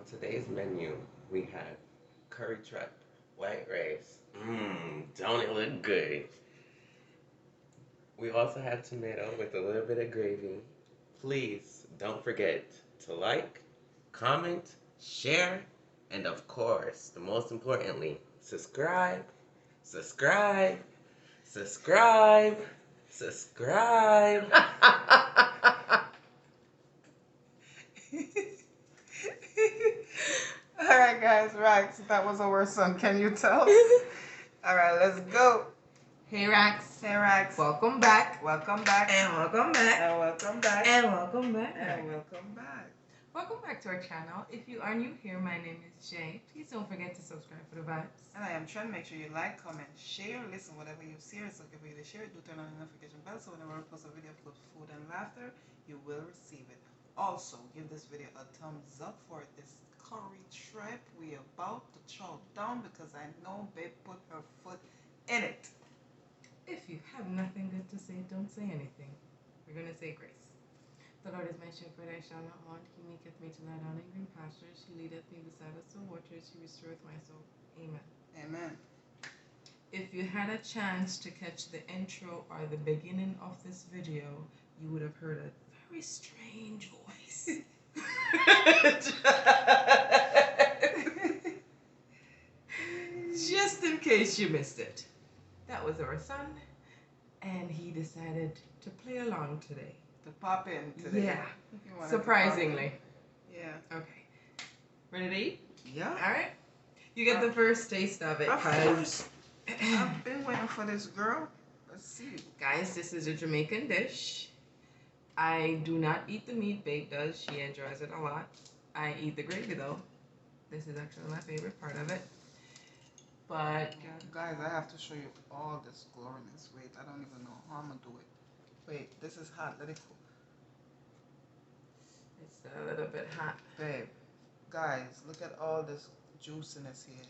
today's menu, we have curry tripe, white rice. Don't it look good? We also have tomato with a little bit of gravy. Please don't forget to like, comment, share, and of course, the most importantly, subscribe, subscribe, subscribe, subscribe. Alright guys, Rax, that was our son, can you tell? Alright, let's go. Hey Rax. Hey Rax. Welcome back. Welcome back. And welcome back. And welcome back. And welcome back. And welcome back. Welcome back to our channel. If you are new here, my name is Jay. Please don't forget to subscribe for the vibes. And I am trying to make sure you like, comment, share, listen, whatever you see or looking for you to share, do turn on the notification bell so whenever I post a video full of food and laughter, you will receive it. Also, give this video a thumbs up for this curry tripe we about to chow down because I know babe put her foot in it. If you have nothing good to say, don't say anything. We're going to say grace. The Lord is my shepherd, I shall not want. He maketh me to lie down in green pastures. He leadeth me beside the still waters. He restoreth my soul. Amen. Amen. If you had a chance to catch the intro or the beginning of this video, you would have heard a very strange voice. Just in case you missed it. That was our son, and he decided to play along today. To pop in today. Yeah, surprisingly. Yeah. Okay. Ready to eat? Yeah. All right. You get the first taste of it. Of course. I've been waiting for this girl. Let's see. Guys, this is a Jamaican dish. I do not eat the meat. Babe does. She enjoys it a lot. I eat the gravy though. This is actually my favorite part of it. But guys, I have to show you all this gloriness. Wait, I don't even know how I'm gonna do it. Wait, this is hot. Let it cool. It's a little bit hot. Babe, guys, look at all this juiciness here.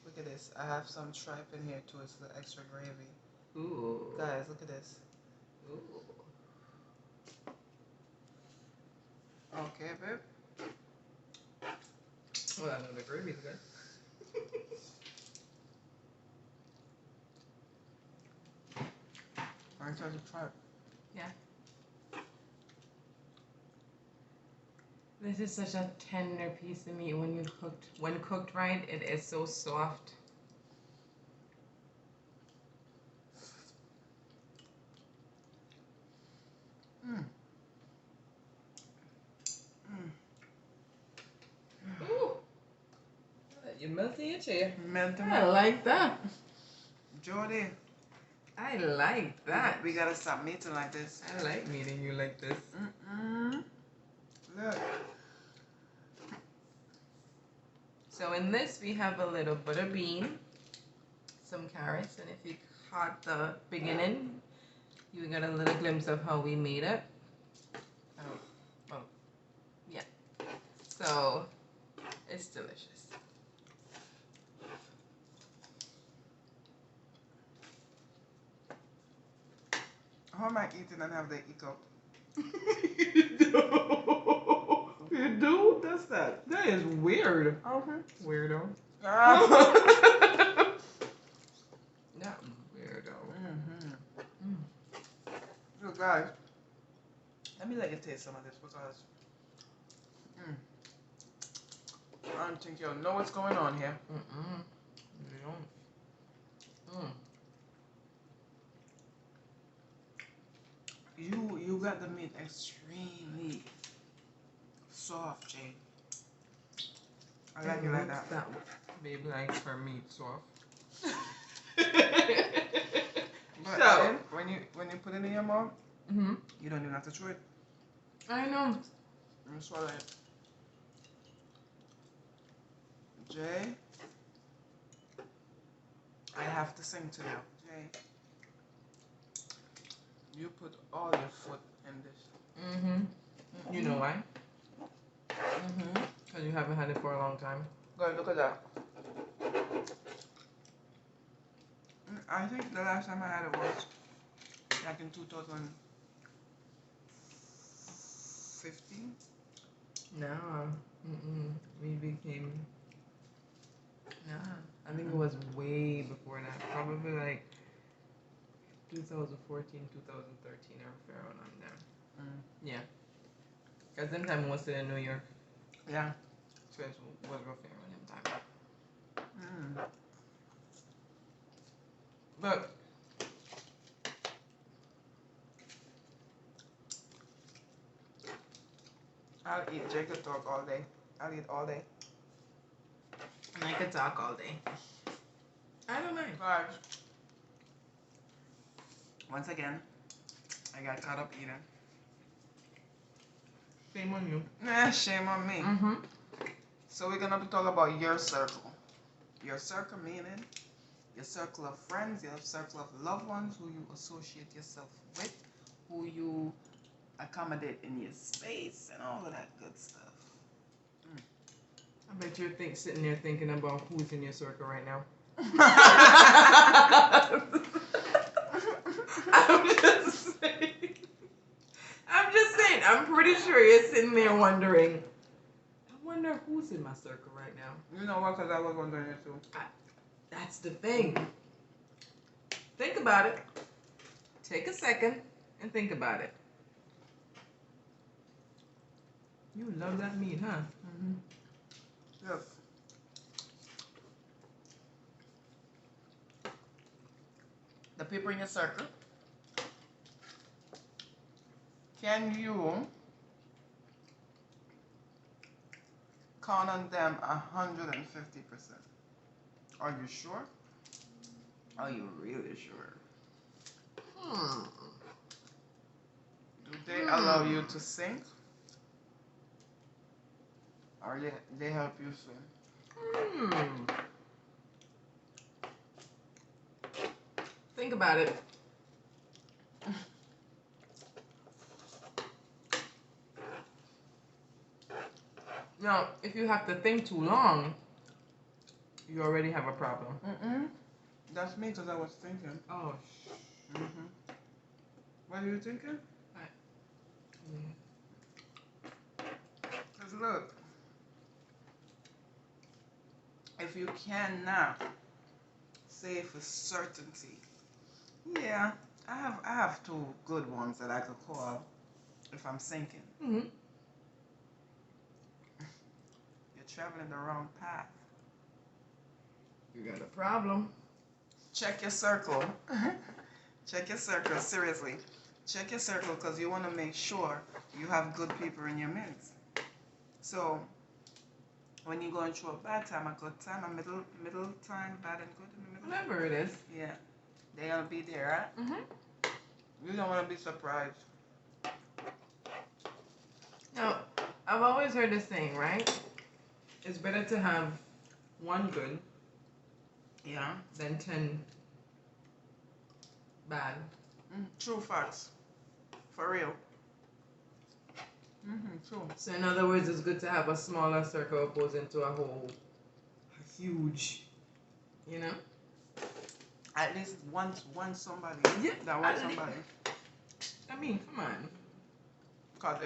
Look at this. I have some tripe in here too. It's the extra gravy. Ooh. Guys, look at this. Ooh. Okay, babe. Well, I know the gravy's good. I'm trying to try it. Yeah. This is such a tender piece of meat when cooked right, it is so soft. Ooh. You melting your chair. I like that. Jody. I like that. We gotta stop meeting like this. I like meeting you like this. Look. So in this we have a little butter bean, some carrots, and if you caught the beginning, you got a little glimpse of how we made it. Yeah. So it's delicious. How am I eating and have the hiccup? You do? That's that. That is weird. Okay. Weirdo. Yeah, weirdo. So guys, let me let you taste some of this because I don't think you'll know what's going on here. You got the meat extremely soft, Jay. I like it like that. Baby likes her meat soft. But So when you put it in your mouth, you don't even have to chew it. I know. You swallow it. Jay, I have to sing to you. Jay, you put all your foot in this. You know why? Because you haven't had it for a long time. Go look at that. I think the last time I had it was like in 2015. No. We became. Nah. I think it was way before that. Probably like 2014, 2013, or around on there. Yeah. Because then time was still in New York. Yeah. So it was real fair on him time. But I'll eat. Jake could talk all day. I'll eat all day. and I could talk all day. I don't mind. Guys, once again, I got caught up eating. Shame on you. Shame on me. So we're gonna talk about your circle. Your circle meaning your circle of friends, your circle of loved ones, who you associate yourself with, who you accommodate in your space, and all of that good stuff. I bet you're sitting there thinking about who's in your circle right now. I'm just saying. I'm pretty sure you're sitting there wondering. I wonder who's in my circle right now. You know what? Because I was wondering it too. That's the thing. Think about it. Take a second and think about it. You love that meat, huh? Yes. The people in your circle, can you count on them 150%? Are you sure? Are you really sure? Do they allow you to sink? Or they help you swim? Think about it. Now, if you have to think too long, you already have a problem. That's me because I was thinking. Oh. What are you thinking? Because look, if you cannot say for certainty, yeah, I have two good ones that I could call if I'm sinking. You're traveling the wrong path. You got a problem. Check your circle. Check your circle, seriously. Check your circle because you want to make sure you have good people in your midst. So, when you're going through a bad time, a good time, a middle time, bad and good in the middle. Whatever it is. Yeah. They'll be there, right? You don't want to be surprised. Now, I've always heard this saying, right? It's better to have one good than 10 bad. True facts. For real. True. So in other words, it's good to have a smaller circle opposing to a huge, you know? At least one somebody. Yeah, that wants somebody. I mean, come on. Because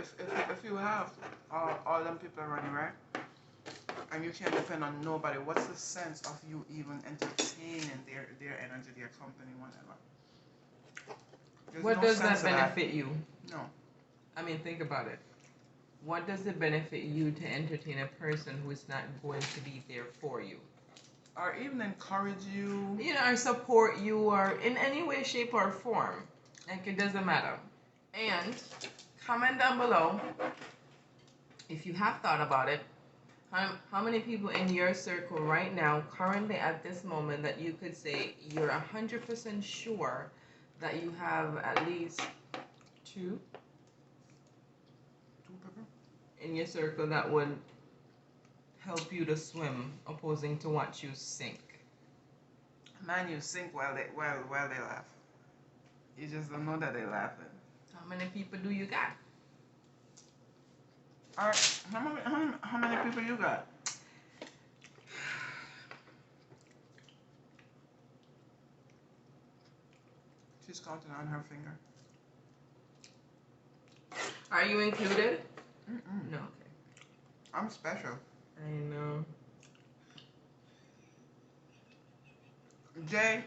if you have all them people running, right? And you can't depend on nobody, what's the sense of you even entertaining their energy, their company, whatever? What does that benefit you? No. I mean, think about it. What does it benefit you to entertain a person who is not going to be there for you? Or even encourage you. You know, or support you, or in any way, shape, or form. Like, it doesn't matter. And comment down below if you have thought about it. How many people in your circle right now, currently at this moment, that you could say you're 100% sure that you have at least two people in your circle that would help you to swim, opposing to watch you sink? Man, you sink while they laugh. You just don't know that they're laughing. How many people do you got? All right, how many people you got? She's counting on her finger. Are you included? No. Okay. I'm special. I know. Jay,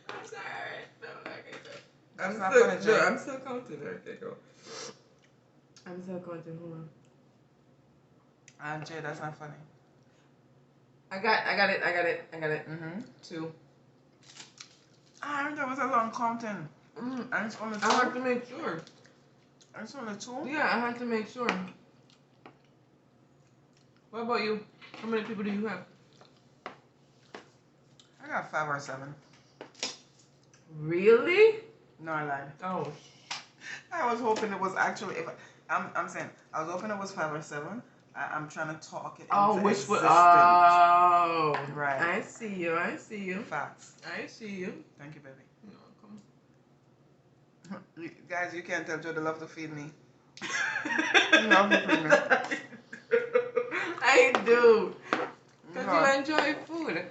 I'm sorry. No, okay, go. that's I'm not still, funny, no, Jay. I'm still counting. Okay, go. I'm still counting. Hold on. Jay, that's not funny. I got it. Mm-hmm. 2. That was a long counting. Mm. And it's only I have two. to make sure. And it's only two. Yeah, I have to make sure. What about you? How many people do you have? I got 5 or 7. Really? No, I lied. Oh. I was hoping it was actually. If I'm saying I was hoping it was 5 or 7. I'm trying to talk it Oh, into wishful. existence. Oh. Right. I see you. I see you. Facts. I see you. Thank you, baby. You're welcome. Guys, you can't tell Jody love to feed me. Love to feed me. I do. Because No. you enjoy food.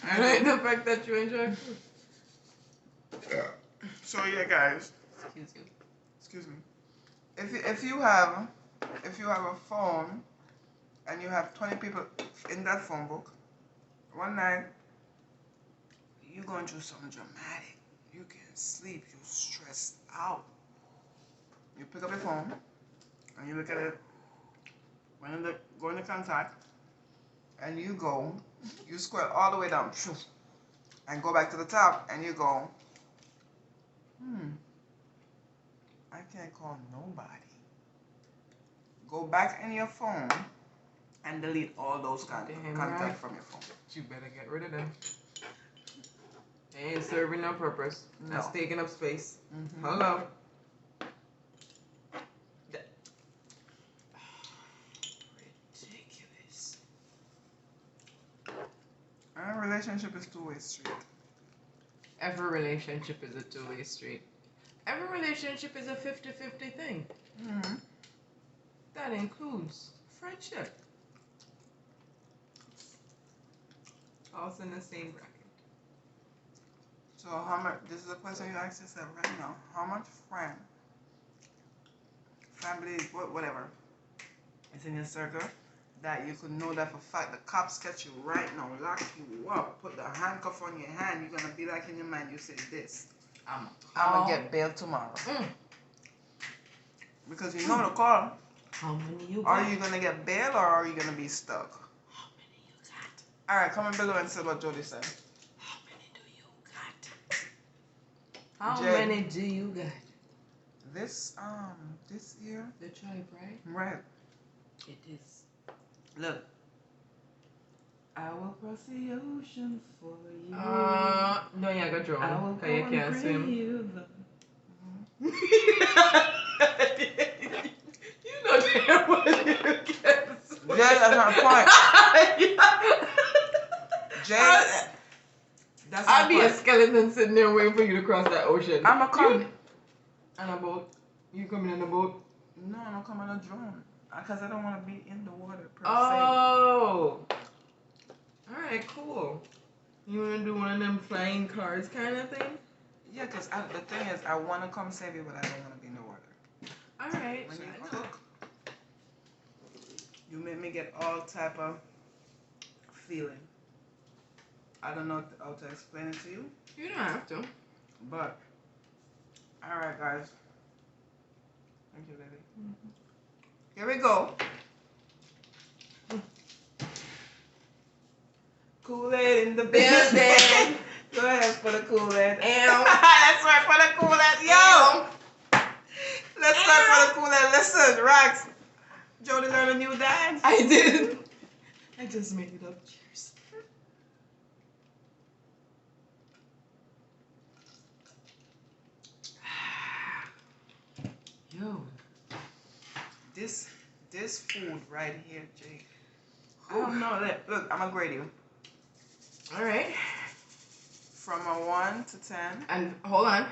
I like the fact that you enjoy food. So yeah, guys. Excuse you. Excuse me. If you have a phone and you have 20 people in that phone book, one night you're going through something dramatic. You can't sleep. You're stressed out. You pick up your phone and you look at it. Go into contact, and you scroll all the way down, and go back to the top, and you go, I can't call nobody. Go back in your phone and delete all those contacts from your phone. You better get rid of them. They ain't serving no purpose. No. That's taking up space. Mm-hmm. Hello. Ridiculous. A relationship is two-way street. Every relationship is a two-way street. Every relationship is a 50-50 thing. Mm-hmm. That includes friendship. Also in the same bracket. So how much? This is a question you ask yourself right now. How much friend, family, whatever, is in your circle that you could know that for fact the cops catch you right now, lock you up, put the handcuff on your hand, you're gonna be like in your mind, you say this, I'm gonna get bail tomorrow. Because you know the call. How many you got? Are you gonna get bail or are you gonna be stuck? How many you got? Alright, comment below and say what Jody said. How many do you got? How Jay. many do you got? This year, The tribe, right? right? It is. Look, I will cross the ocean for you. No, you got I drawn. will Because you go can't and bring swim. you the... You know damn well you can't swim. Jay, that's my point. Jay, that's my I'd be a point. skeleton sitting there waiting for you to cross that ocean. I'm a come. On a boat. You coming in a boat? No, I'm coming on a drone. Because I don't want to be in the water per Oh. Alright, cool. You want to do one of them flying cars kind of thing? se. Yeah, because the thing is, I want to come save you, but I don't want to be in the water. Alright. When you cook, you make me get all type of feeling. I don't know how to explain it to you, You don't have to. but alright, guys. Thank you, baby. Here we go. Kool-Aid in the building. Go ahead for the Kool-Aid. Let's work for the Kool-Aid. Yo! Let's work for the Kool-Aid. Listen, Rax. Jody learned a new dance. I did. I just made it up. Cheers. Yo. This food right here, Jake. I don't know. Look, I'm gonna grade you. Alright. From a 1 to 10. And hold on.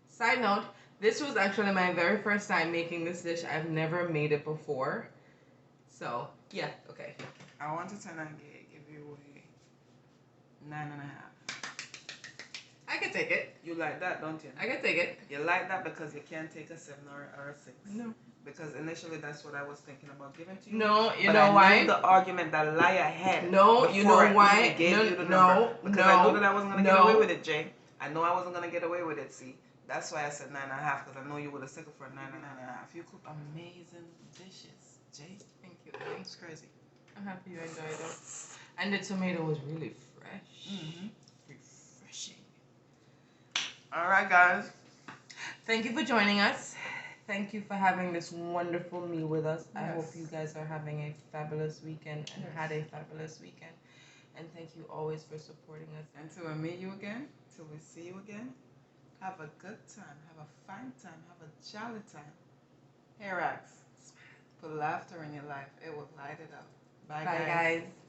Side note, this was actually my very first time making this dish. I've never made it before. So, yeah, okay. I 1 to 10, I give you a 9.5. I I can take it. You like that, don't you? I can take it. You like that because you can't take a 7 or a 6. No. Because initially that's what I was thinking about giving to you. No, you but know I why? knew the argument that lie ahead. No, you know why? Gave No, you the no, number. Because I knew that I wasn't gonna get away with it, Jay. I know I wasn't gonna get away with it. See, that's why I said 9.5. Because I know you would have settled for 9 and 9.5. You cook amazing dishes, Jay. Thank you. It's crazy. I'm happy you enjoyed it. And the tomato was really fresh. Mm-hmm. Refreshing. All right, guys. Thank you for joining us. Thank you for having this wonderful meal with us. Yes. I hope you guys are having a fabulous weekend and Yes. had a fabulous weekend. And thank you always for supporting us. Until we meet you again, till we see you again, have a good time, have a fine time, have a jolly time. Hey, Rax, put laughter in your life. It will light it up. Bye, Bye, guys.